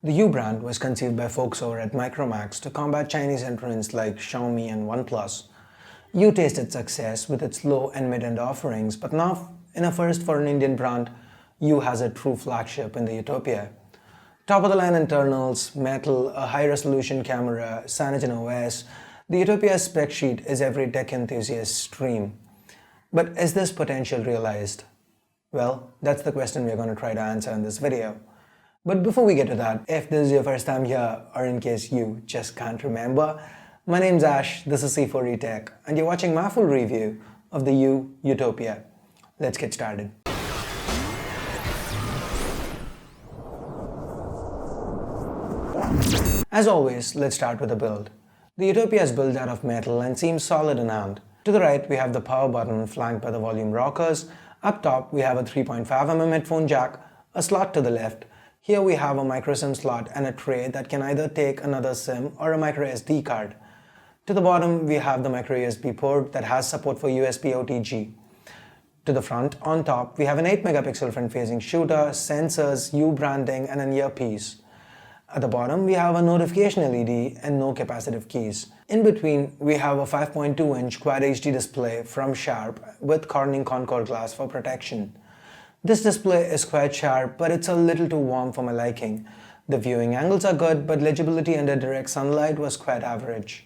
The U brand was conceived by folks over at Micromax to combat Chinese entrants like Xiaomi and OnePlus. U tasted success with its low and mid-end offerings, but now, in a first for an Indian brand, U has a true flagship in the Utopia. Top-of-the-line internals, metal, a high-resolution camera, Cyanogen OS, the Utopia spec sheet is every tech enthusiast's dream. But is this potential realized? Well, that's the question we're going to try to answer in this video. But before we get to that, if this is your first time here, or in case you just can't remember, my name's Ash, this is C4E Tech, and you're watching my full review of the U Utopia. Let's get started. As always, let's start with the build. The Utopia is built out of metal and seems solid in hand. To the right, we have the power button flanked by the volume rockers. Up top, we have a 3.5mm headphone jack, a slot to the left. Here we have a micro SIM slot and a tray that can either take another SIM or a micro SD card. To the bottom, we have the micro USB port that has support for USB OTG. To the front, on top, we have an 8-megapixel front-facing shooter, sensors, U branding, and an earpiece. At the bottom, we have a notification LED and no capacitive keys. In between, we have a 5.2-inch Quad HD display from Sharp with Corning Concord glass for protection. This display is quite sharp, but it's a little too warm for my liking. The viewing angles are good, but legibility under direct sunlight was quite average.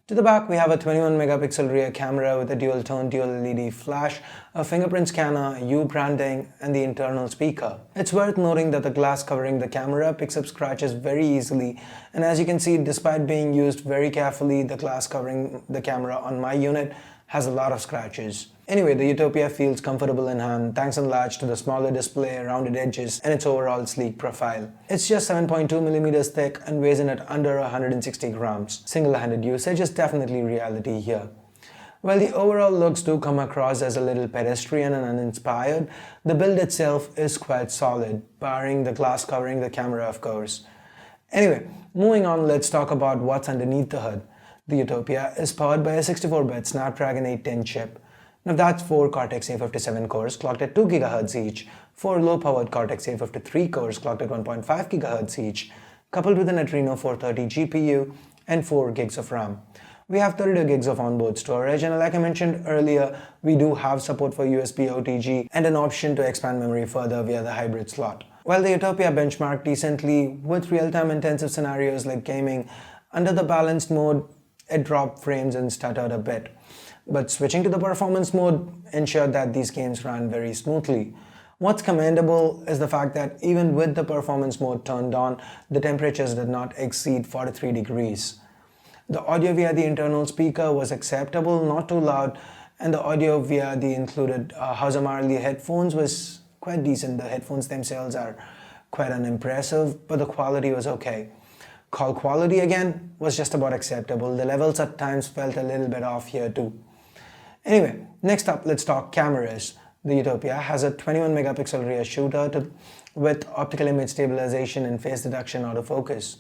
To the back, we have a 21-megapixel rear camera with a dual-tone dual LED flash, a fingerprint scanner, U branding, and the internal speaker. It's worth noting that the glass covering the camera picks up scratches very easily, and as you can see, despite being used very carefully, the glass covering the camera on my unit has a lot of scratches. Anyway, the Utopia feels comfortable in hand thanks in large to the smaller display, rounded edges, and its overall sleek profile. It's just 7.2mm thick and weighs in at under 160 grams. Single-handed usage is definitely reality here. While the overall looks do come across as a little pedestrian and uninspired, the build itself is quite solid, barring the glass covering the camera, of course. Anyway, moving on, let's talk about what's underneath the hood. The Utopia is powered by a 64-bit Snapdragon 810 chip. Now that's 4 Cortex-A57 cores clocked at 2 GHz each, 4 low-powered Cortex-A53 cores clocked at 1.5 GHz each, coupled with an Adreno 430 GPU and 4 gigs of RAM. We have 32 gigs of onboard storage, and like I mentioned earlier, we do have support for USB OTG and an option to expand memory further via the hybrid slot. While the Utopia benchmarked decently with real-time intensive scenarios like gaming, under the balanced mode, it dropped frames and stuttered a bit. But switching to the performance mode ensured that these games ran very smoothly. What's commendable is the fact that even with the performance mode turned on, the temperatures did not exceed 43 degrees. The audio via the internal speaker was acceptable, not too loud, and the audio via the included Hauser Marley headphones was quite decent. The headphones themselves are quite unimpressive, but the quality was okay. Call quality again was just about acceptable. The levels at times felt a little bit off here too. Anyway, next up, let's talk cameras. The Utopia has a 21-megapixel rear shooter with optical image stabilization and face detection autofocus.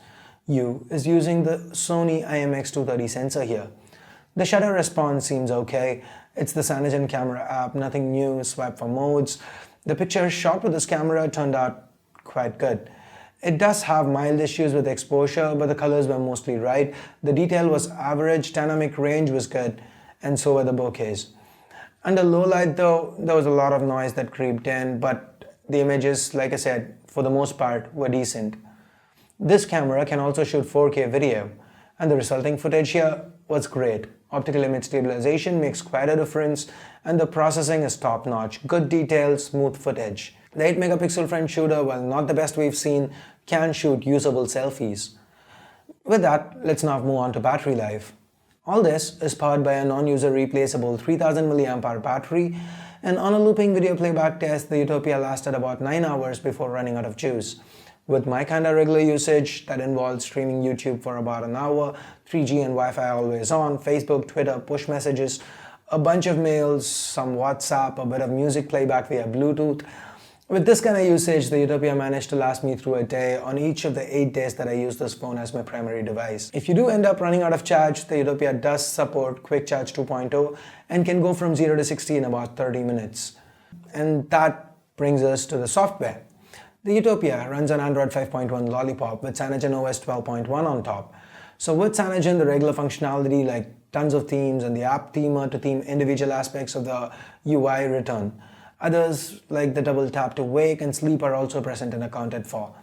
U is using the Sony IMX230 sensor here. The shutter response seems okay. It's the Cyanogen camera app, nothing new, swipe for modes. The pictures shot with this camera turned out quite good. It does have mild issues with exposure, but the colors were mostly right. The detail was average, dynamic range was good, and so were the bokehs. Under low light though, there was a lot of noise that creeped in, but the images, like I said, for the most part, were decent. This camera can also shoot 4K video, and the resulting footage here was great. Optical image stabilization makes quite a difference, and the processing is top-notch. Good detail, smooth footage. The 8-megapixel front shooter, while not the best we've seen, can shoot usable selfies. With that, let's now move on to battery life. All this is powered by a non-user replaceable 3000 mAh battery, and on a looping video playback test, the Utopia lasted about 9 hours before running out of juice. With my kinda regular usage, that involves streaming YouTube for about an hour, 3G and Wi-Fi always on, Facebook, Twitter, push messages, a bunch of mails, some WhatsApp, a bit of music playback via Bluetooth. With this kind of usage, the Utopia managed to last me through a day on each of the 8 days that I use this phone as my primary device. If you do end up running out of charge, the Utopia does support Quick Charge 2.0 and can go from 0 to 60 in about 30 minutes. And that brings us to the software. The Utopia runs on Android 5.1 Lollipop with CyanogenOS 12.1 on top. So with Cyanogen, the regular functionality like tons of themes and the app themer to theme individual aspects of the UI return. Others like the double tap to wake and sleep are also present and accounted for.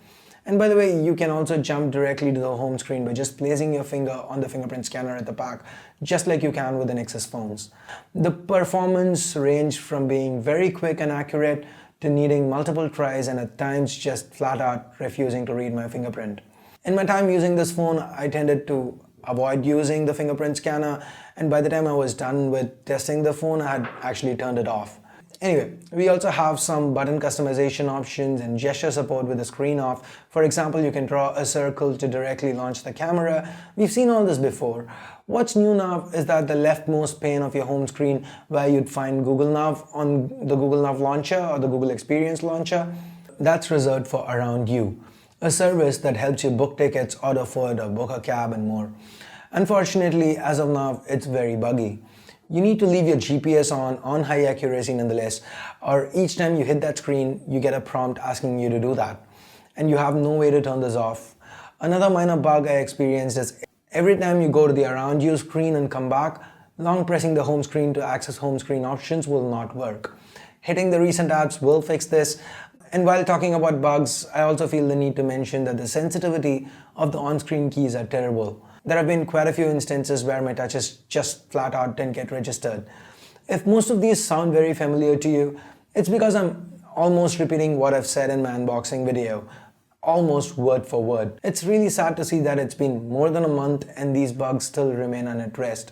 And by the way, you can also jump directly to the home screen by just placing your finger on the fingerprint scanner at the back, just like you can with the Nexus phones. The performance ranged from being very quick and accurate to needing multiple tries and at times just flat out refusing to read my fingerprint. In my time using this phone, I tended to avoid using the fingerprint scanner, and by the time I was done with testing the phone, I had actually turned it off. Anyway, we also have some button customization options and gesture support with the screen off. For example, you can draw a circle to directly launch the camera. We've seen all this before. What's new now is that the leftmost pane of your home screen where you'd find Google Nav on the Google Nav launcher or the Google Experience launcher, that's reserved for Around You, a service that helps you book tickets, order food, or book a cab and more. Unfortunately, as of now, it's very buggy. You need to leave your GPS on high accuracy nonetheless, or each time you hit that screen, you get a prompt asking you to do that, and you have no way to turn this off. Another minor bug I experienced is every time you go to the Around You screen and come back, long pressing the home screen to access home screen options will not work. Hitting the recent apps will fix this. And while talking about bugs, I also feel the need to mention that the sensitivity of the on-screen keys are terrible. There have been quite a few instances where my touches just flat out didn't get registered. If most of these sound very familiar to you, it's because I'm almost repeating what I've said in my unboxing video, almost word for word. It's really sad to see that it's been more than a month and these bugs still remain unaddressed.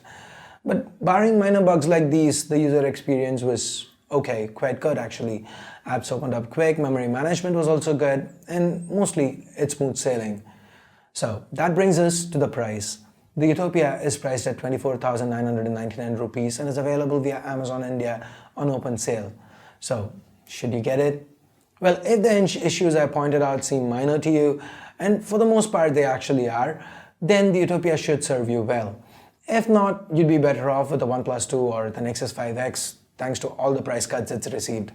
But barring minor bugs like these, the user experience was okay, quite good actually. Apps opened up quick, memory management was also good, and mostly it's smooth sailing. So that brings us to the price. The Utopia is priced at 24,999 rupees and is available via Amazon India on open sale. So should you get it? Well, if the issues I pointed out seem minor to you, and for the most part they actually are, then the Utopia should serve you well. If not, you'd be better off with the OnePlus 2 or the Nexus 5X thanks to all the price cuts it's received.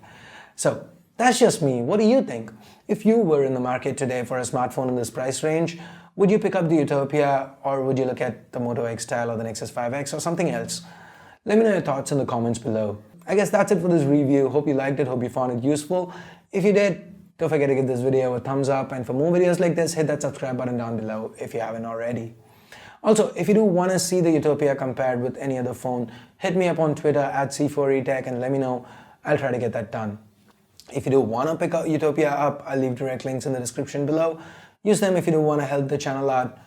So that's just me. What do you think? If you were in the market today for a smartphone in this price range, would you pick up the Utopia or would you look at the Moto X Style or the Nexus 5X or something else? Let me know your thoughts in the comments below. I guess that's it for this review. Hope you liked it, hope you found it useful. If you did, don't forget to give this video a thumbs up, and for more videos like this, hit that subscribe button down below if you haven't already. Also, if you do want to see the Utopia compared with any other phone, hit me up on Twitter at C4eTech and let me know. I'll try to get that done. If you do want to pick up Utopia up, I'll leave direct links in the description below. Use them if you do want to help the channel out.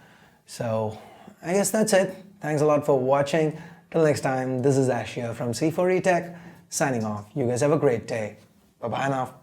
So, I guess that's it. Thanks a lot for watching. Till next time, this is Ash here from C4eTech, signing off. You guys have a great day. Bye-bye now.